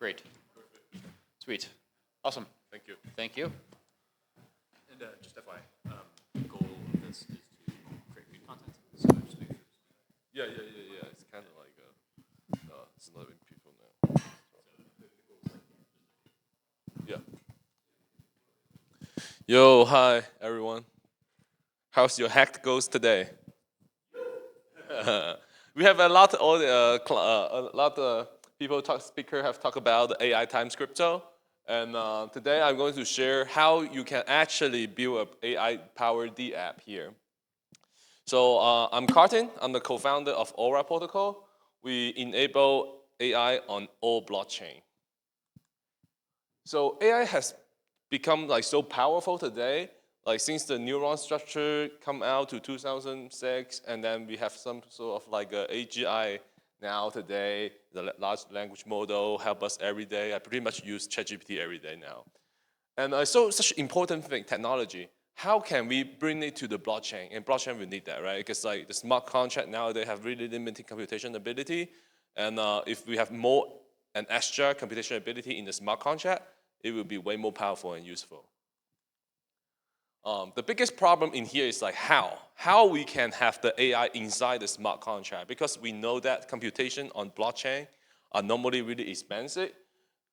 Great. Sweet. Awesome. Thank you. Thank you. And just FYI, goal of this is to create good content. So just make sure. Yeah. It's kind of like it's 11 people now. Yeah. Yo, hi everyone. How's your hack goes today? We have a lot of speakers have talked about the AI times crypto, and today I'm going to share how you can actually build an AI-powered D app here. So I'm Cartin. I'm the co-founder of ORA protocol. We enable AI on all blockchain. So AI has become like so powerful today. Like since the neuron structure come out to 2006, and then we have some sort of like a AGI now today. The large language model help us every day. I pretty much use ChatGPT every day now. And so such important thing, technology. How can we bring it to the blockchain? And blockchain we need that, right? Because like the smart contract now they have really limited computation ability, and if we have more and extra computation ability in the smart contract, it will be way more powerful and useful. The biggest problem in here is like how we can have the AI inside the smart contract, because we know that computation on blockchain are normally really expensive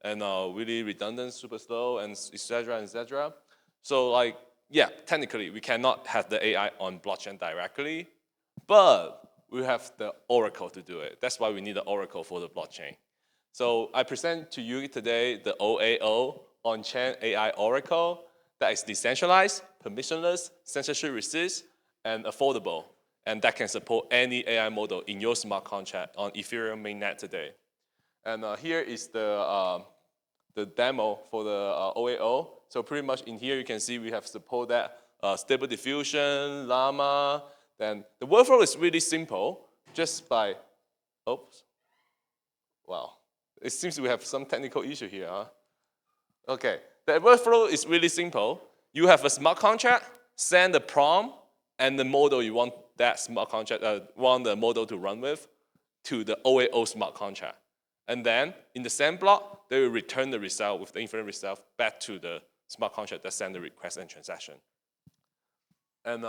and really redundant, super slow, and etc. etc. So like yeah, technically we cannot have the AI on blockchain directly, but we have the Oracle to do it. That's why we need the Oracle for the blockchain. So I present to you today the OAO, on-chain AI Oracle, that is decentralized, permissionless, censorship resist, and affordable. And that can support any AI model in your smart contract on Ethereum mainnet today. And here is the demo for the OAO. So pretty much in here you can see we have support that stable diffusion, llama. Then the workflow is really simple, just by, oops, wow. It seems we have some technical issue here, huh? Okay, the workflow is really simple. You have a smart contract, send the prompt and the model you want that smart contract, want the model to run with, to the OAO smart contract. And then in the same block, they will return the result with the infinite result back to the smart contract that send the request and transaction. And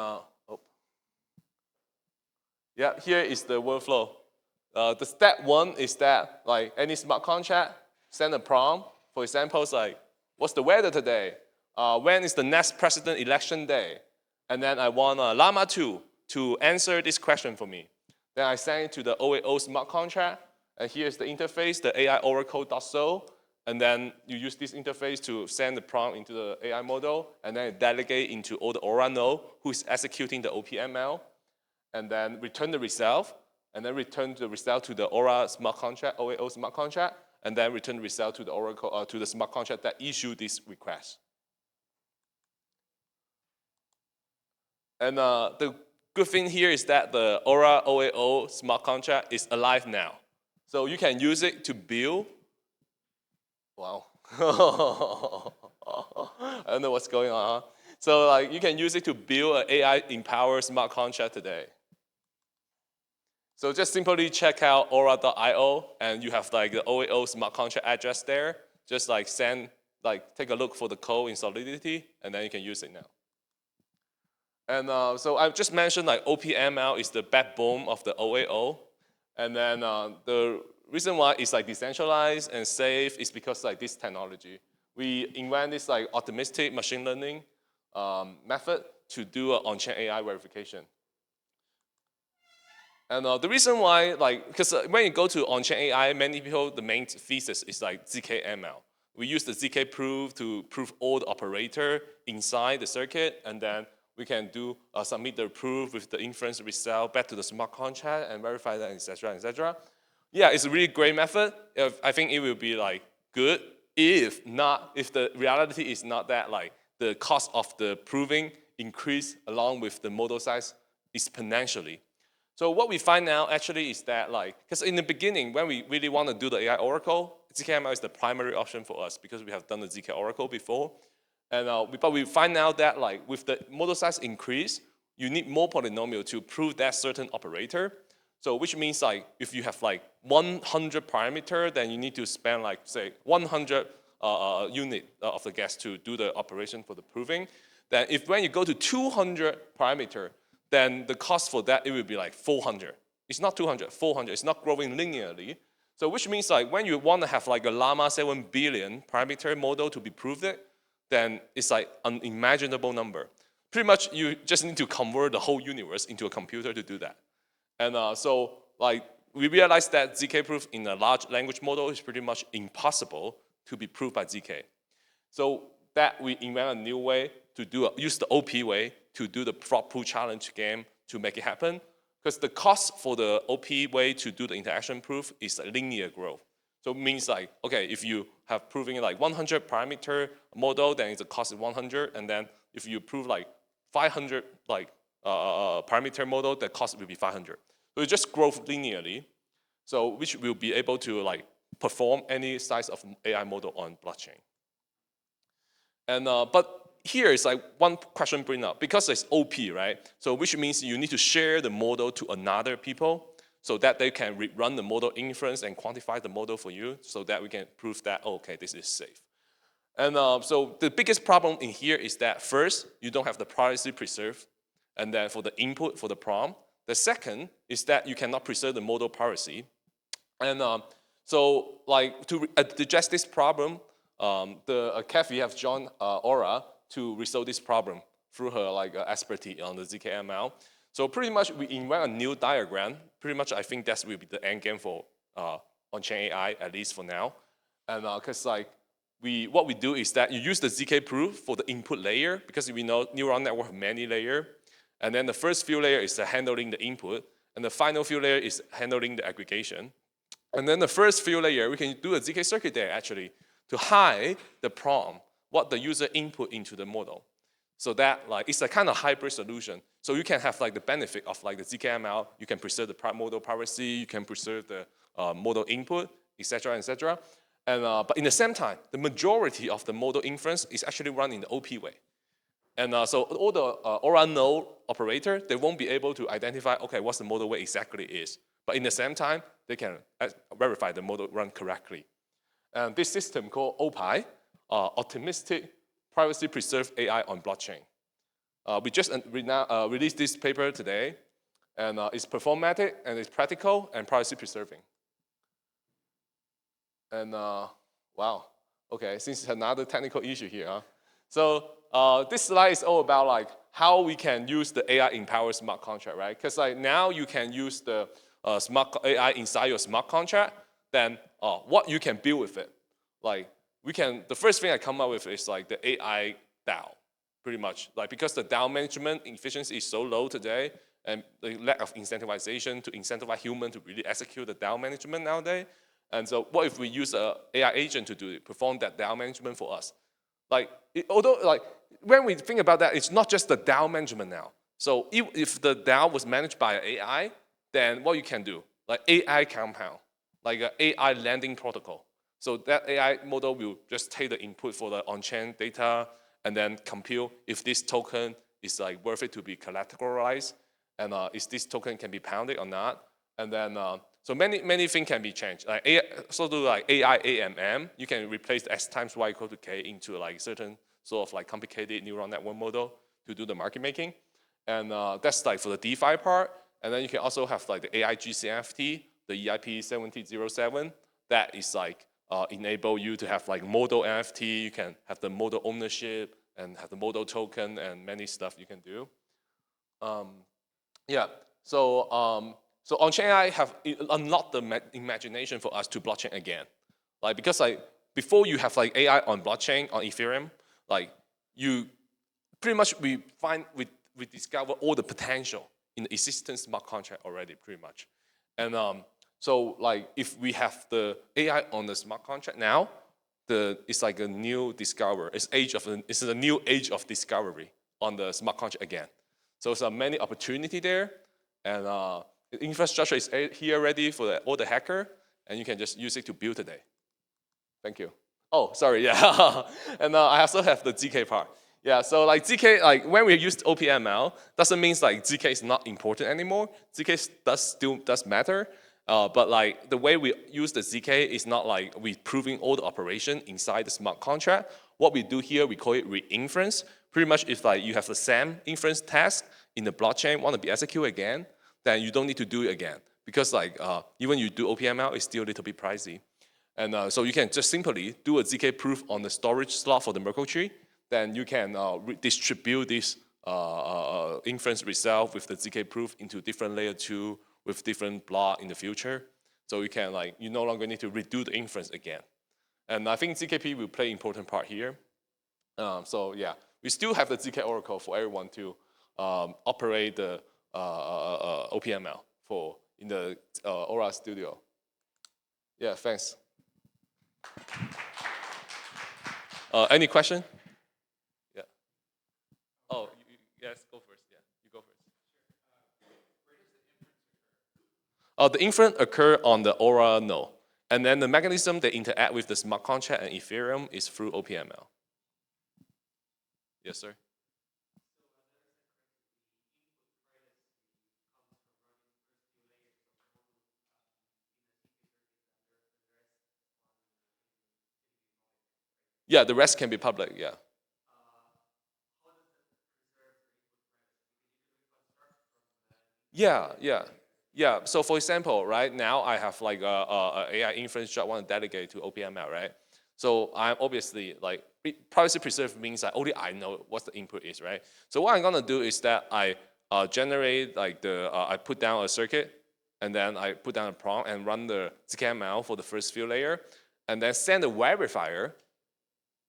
yeah, here is the workflow. The step one is that like any smart contract, send a prompt. For example, it's like, what's the weather today? When is the next president election day? And then I want Llama 2 to answer this question for me. Then I send it to the OAO smart contract, and here's the interface, the AI oracle.so, and then you use this interface to send the prompt into the AI model, and then delegate into all the ORA node who is executing the OPML, and then return the result, and then return the result to the ORA smart contract, OAO smart contract, and then return the result to the Oracle, to the smart contract that issued this request. And the good thing here is that the ORA OAO smart contract is alive now. So you can use it to build, wow. I don't know what's going on, huh? So like you can use it to build an AI-empowered smart contract today. So just simply check out aura.io, and you have like the OAO smart contract address there. Just like take a look for the code in Solidity, and then you can use it now. And so I've just mentioned like OPML is the backbone of the OAO. And then the reason why it's like decentralized and safe is because like this technology. We invent this like optimistic machine learning method to do an on-chain AI verification. And the reason why, like, because when you go to on-chain AI, many people, the main thesis is like ZK-ML. We use the ZK proof to prove all the operator inside the circuit, and then we can do submit the proof with the inference result back to the smart contract and verify that, etc., etc. Yeah, it's a really great method. I think it will be like good if the reality is not that like the cost of the proving increase along with the model size exponentially. So what we find now actually is that like, because in the beginning, when we really want to do the AI Oracle, ZK-ML is the primary option for us because we have done the ZK Oracle before. And but we find out that like with the model size increase, you need more polynomial to prove that certain operator. So which means like if you have like 100 parameter, then you need to spend like say 100 unit of the gas to do the operation for the proving. Then if when you go to 200 parameter, then the cost for that, it will be like 400. It's not 200, 400. It's not growing linearly. So which means like when you want to have like a Llama 7 billion parameter model to be proved it, then it's like an unimaginable number. Pretty much you just need to convert the whole universe into a computer to do that. And so like we realized that ZK proof in a large language model is pretty much impossible to be proved by ZK. So that we invent a new way to use the OP way to do the prop pool challenge game to make it happen. Because the cost for the OP way to do the interaction proof is a linear growth. So it means like, okay, if you have proving like 100 parameter model, then the cost is 100. And then if you prove like 500 like parameter model, the cost will be 500. So it just grows linearly. So which will be able to like perform any size of AI model on blockchain. And but here is like one question bring up, because it's OP, right? So which means you need to share the model to another people so that they can run the model inference and quantify the model for you so that we can prove that, oh, okay, this is safe. And so the biggest problem in here is that first, you don't have the privacy preserved, and then for the input for the prompt. The second is that you cannot preserve the model privacy. And so like to address this problem, Kathy have joined ORA to resolve this problem through her like expertise on the ZKML. So pretty much we invent a new diagram. Pretty much I think that will be the end game for on-chain AI, at least for now. And because like what we do is that you use the ZK proof for the input layer, because we know neural network have many layers. And then the first few layer is handling the input, and the final few layer is handling the aggregation. And then the first few layer, we can do a ZK circuit there actually to hide the prompt, what the user input into the model. So that like it's a kind of hybrid solution. So you can have like the benefit of like the ZKML, you can preserve the model privacy, you can preserve the model input, etc., etc. And but in the same time, the majority of the model inference is actually run in the OP way. And so all the ORA node operator, they won't be able to identify, okay, what's the model way exactly is. But in the same time, they can verify the model run correctly. And this system called OPI, Optimistic Privacy Preserved AI on Blockchain. We just released this paper today, and it's performatic, and it's practical, and privacy preserving. And wow, okay, since it's another technical issue here, huh? So this slide is all about like how we can use the AI-empowered smart contract, right? Because like now you can use the smart AI inside your smart contract, then what you can build with it. Like the first thing I come up with is like the AI DAO, pretty much. Like because the DAO management efficiency is so low today, and the lack of incentivization to incentivize human to really execute the DAO management nowadays. And so what if we use an AI agent to do it, perform that DAO management for us? Like, although like when we think about that, it's not just the DAO management now. So if the DAO was managed by an AI, then what you can do, like AI compound, like an AI landing protocol. So that AI model will just take the input for the on-chain data and then compute if this token is like worth it to be collateralized, and if this token can be pounded or not. And then so many things can be changed. Like like AI AMM, you can replace S times Y equal to K into like certain sort of like complicated neural network model to do the market making. And that's like for the DeFi part. And then you can also have like the AI GCFT, the EIP 7007, that is like enable you to have like model NFT, you can have the model ownership and have the model token and many stuff you can do. Yeah, so on-chain AI have unlocked the imagination for us to blockchain again. Like because like before you have like AI on blockchain, on Ethereum, like you pretty much we discover all the potential in the existing smart contract already, pretty much. And so like if we have the AI on the smart contract now, it's like a new discovery. It's a new age of discovery on the smart contract again. So there's many opportunity there, and the infrastructure is here ready for all the hacker, and you can just use it to build today. Thank you. Oh, sorry, yeah. And I also have the ZK part. Yeah, so like ZK, like when we used OPML, doesn't mean like ZK is not important anymore. ZK still does matter, but like the way we use the ZK is not like we proving all the operation inside the smart contract. What we do here, we call it re-inference. Pretty much if like you have the same inference task in the blockchain, want to be executed again, then you don't need to do it again. Because like even you do OPML, it's still a little bit pricey. And so you can just simply do a ZK proof on the storage slot for the Merkle tree. Then you can distribute this inference result with the ZK proof into different layer 2 with different block in the future. So you can like, you no longer need to redo the inference again. And I think ZKP will play an important part here. So yeah, we still have the ZK Oracle for everyone to operate the OPML in the ORA studio. Yeah, thanks. Any question? Yeah. Oh, yes, go first. Yeah, you go first. The inference occur on the ORA node. And then the mechanism that interact with the smart contract and Ethereum is through OPML. Yes, sir. Yeah, the rest can be public, yeah. Yeah. So for example, right now I have like a AI inference job I want to delegate to OPML, right? So I'm obviously like privacy preserved means that only I know what the input is, right? So what I'm gonna do is that I generate like I put down a circuit, and then I put down a prompt and run the ZKML for the first few layer, and then send a verifier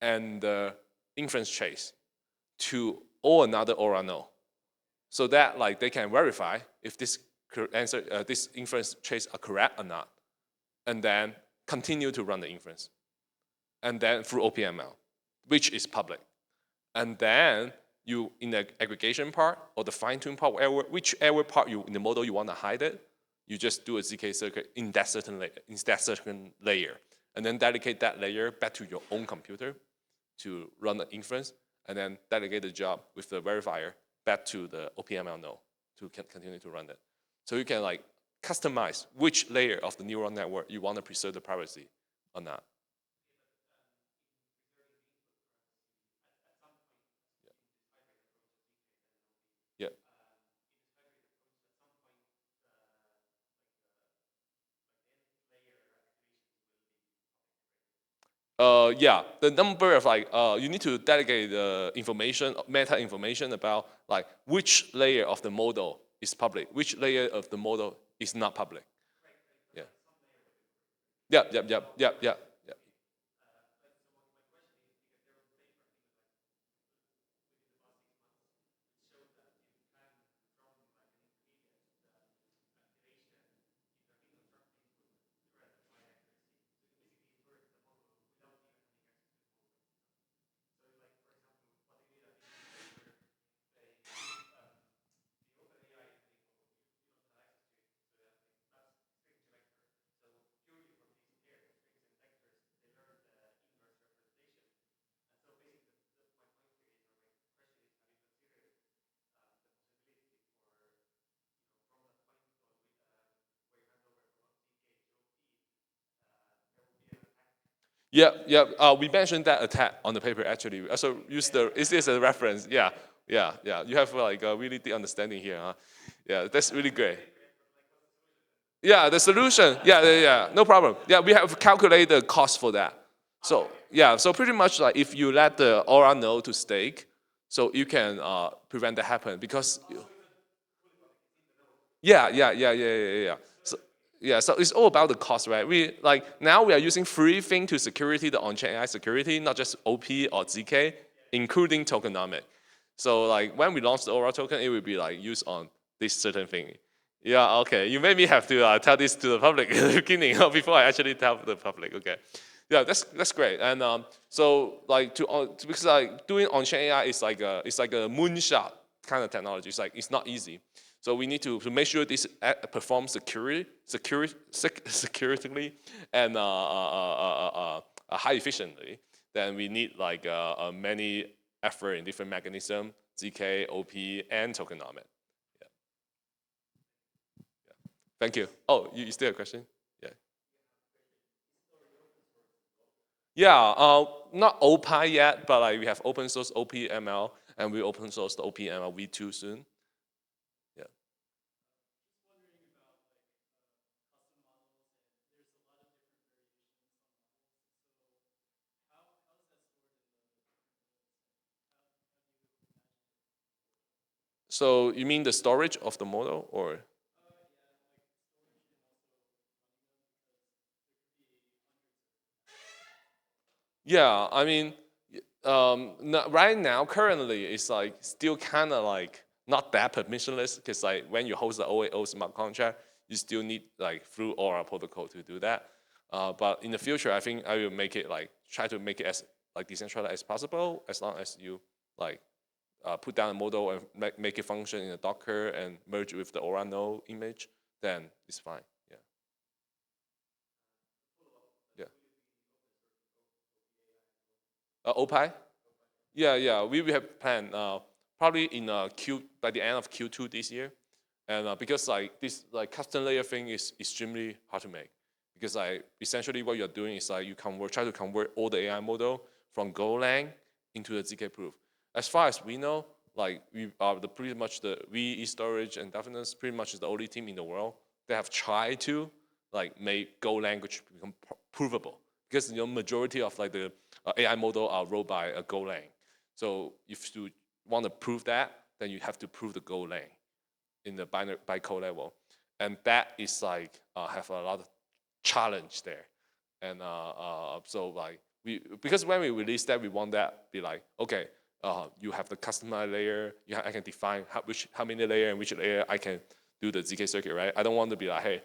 and the inference trace to all another ORA node, so that like they can verify if this answer, this inference trace are correct or not, and then continue to run the inference, and then through OPML, which is public, and then you in the aggregation part or the fine-tune part, whichever part in the model you want to hide it, you just do a ZK circuit in that certain layer, and then delegate that layer back to your own computer to run the inference, and then delegate the job with the verifier back to the OPML node to continue to run it. So you can like customize which layer of the neural network you want to preserve the privacy or not. Yeah. Yeah, the number of like, you need to delegate the information, meta information about like which layer of the model is public, which layer of the model is not public. Yeah. Yeah. Yeah. We mentioned that attack on the paper actually. Also use is this a reference? Yeah. You have like a really deep understanding here, huh? Yeah, that's really great. Yeah, the solution. Yeah. No problem. Yeah, we have calculated the cost for that. So yeah, so pretty much like if you let the Aura node to stake, so you can prevent that happen because. Yeah. So it's all about the cost, right? Now we are using three things to security the on-chain AI security, not just OP or ZK, including tokenomic. So like when we launch the Aura token, it will be like used on this certain thing. Yeah, okay. You made me have to tell this to the public in the beginning before I actually tell the public. Okay. Yeah, that's great. And so like because like doing on-chain AI is like a moonshot kind of technology. It's like it's not easy. So we need to make sure this performs securely and high efficiently. Then we need like many effort in different mechanism, ZK, OP, and tokenomics. Yeah. Yeah. Thank you. Oh, you still have a question? Yeah. Yeah, not OPI yet, but like we have open source OPML, and we open source the OPML v2 soon. Yeah. So you mean the storage of the model, or? Yeah, I mean, right now, currently, it's like still kind of like not that permissionless, because like when you host the OAO smart contract, you still need like through ORA protocol to do that. But in the future, I think I will make it like try to make it as like decentralized as possible, as long as you like put down a model and make it function in a Docker and merge with the ORA node image, then it's fine. Yeah. Yeah. OPI? Yeah, we have planned probably in by the end of Q2 this year, and because like this like custom layer thing is extremely hard to make, because like essentially what you're doing is like you try to convert all the AI model from Golang into the ZK proof. As far as we know, like we are pretty much the storage and Definiteness pretty much is the only team in the world that have tried to like make Go language become provable, because majority of like the AI model are wrote by a Golang. So if you want to prove that, then you have to prove the Golang in the bytecode level, and that is like have a lot of challenge there. And so like because when we release that, we want that be like, okay, you have the customized layer. I can define how many layer and which layer I can do the ZK circuit, right? I don't want to be like, hey,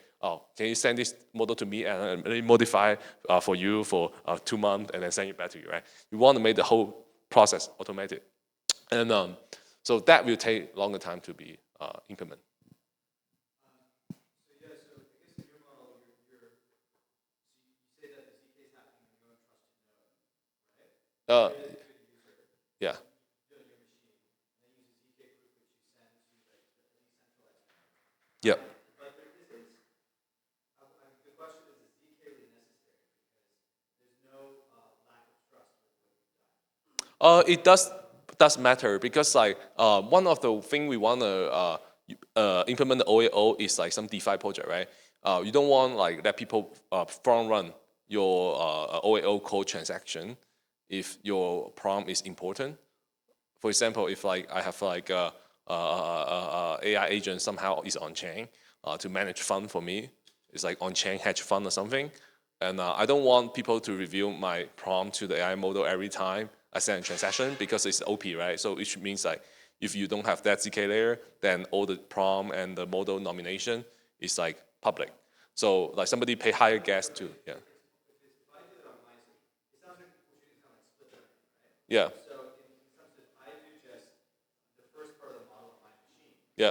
can you send this model to me and let me modify for you for 2 months and then send it back to you, right? You want to make the whole process automated, and so that will take longer time to be implemented. Yeah. Yeah. It does matter, because like one of the thing we want to implement the OAO is like some DeFi project, right? You don't want like let people front run your OAO code transaction if your prompt is important. For example, if like I have like a AI agent somehow is on chain to manage fund for me, it's like on chain hedge fund or something, and I don't want people to review my prompt to the AI model every time I send a transaction, because it's OP, right? So which means like if you don't have that ZK layer, then all the prompt and the model nomination is like public. So like somebody pay higher gas to, yeah. Yeah. Yeah.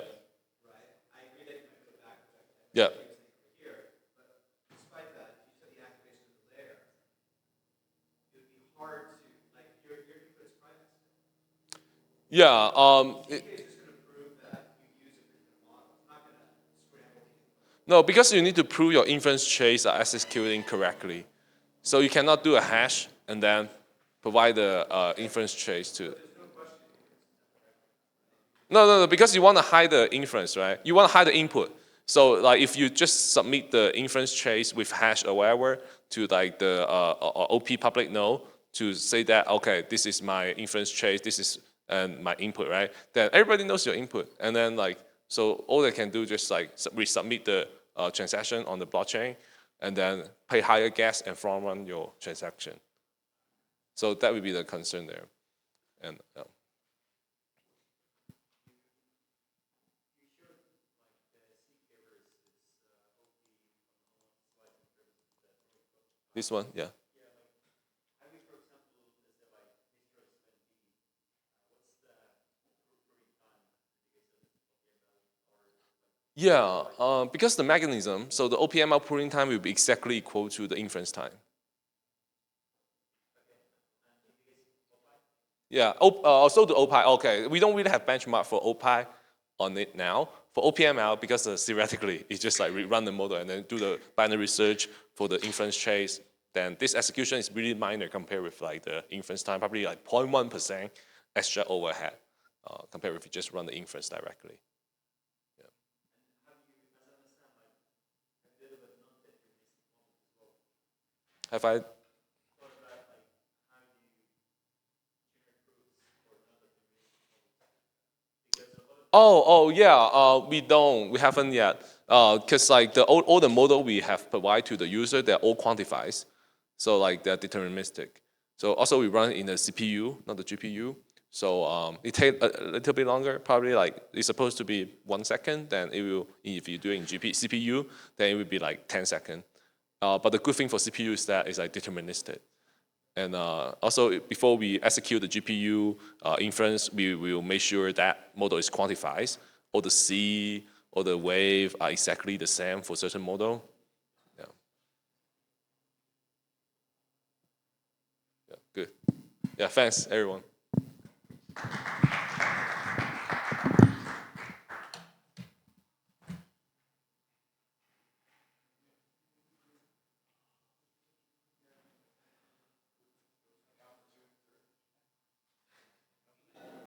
Yeah. Yeah. No, because you need to prove your inference trace are executing correctly. So you cannot do a hash and then provide the inference trace to. No, because you want to hide the inference, right? You want to hide the input. So like if you just submit the inference trace with hash or whatever to like the OP public node to say that, okay, this is my inference trace, this is my input, right? Then everybody knows your input. And then like, so all they can do just like resubmit the transaction on the blockchain and then pay higher gas and front run your transaction. So that would be the concern there. And this one, yeah. Yeah, because the mechanism, so the OPML pooling time will be exactly equal to the inference time. Yeah, also the OPI, okay. We don't really have benchmark for OPI on it now. For OPML, because theoretically, it's just like run the model and then do the binary search for the inference trace, then this execution is really minor compared with like the inference time, probably like 0.1% extra overhead compared with if you just run the inference directly. Yeah. Have I? Oh yeah. We haven't yet. Cause like all the model we have provided to the user, they're all quantified, so like they're deterministic. So also we run in the CPU, not the GPU. So it takes a little bit longer. Probably like it's supposed to be 1 second. Then it will, if you do it in CPU, then it will be like 10 seconds. But the good thing for CPU is that it's like deterministic. And also, before we execute the GPU inference, we will make sure that model is quantified. All the C, or the wave are exactly the same for certain model. Yeah. Yeah, good. Yeah, thanks, everyone.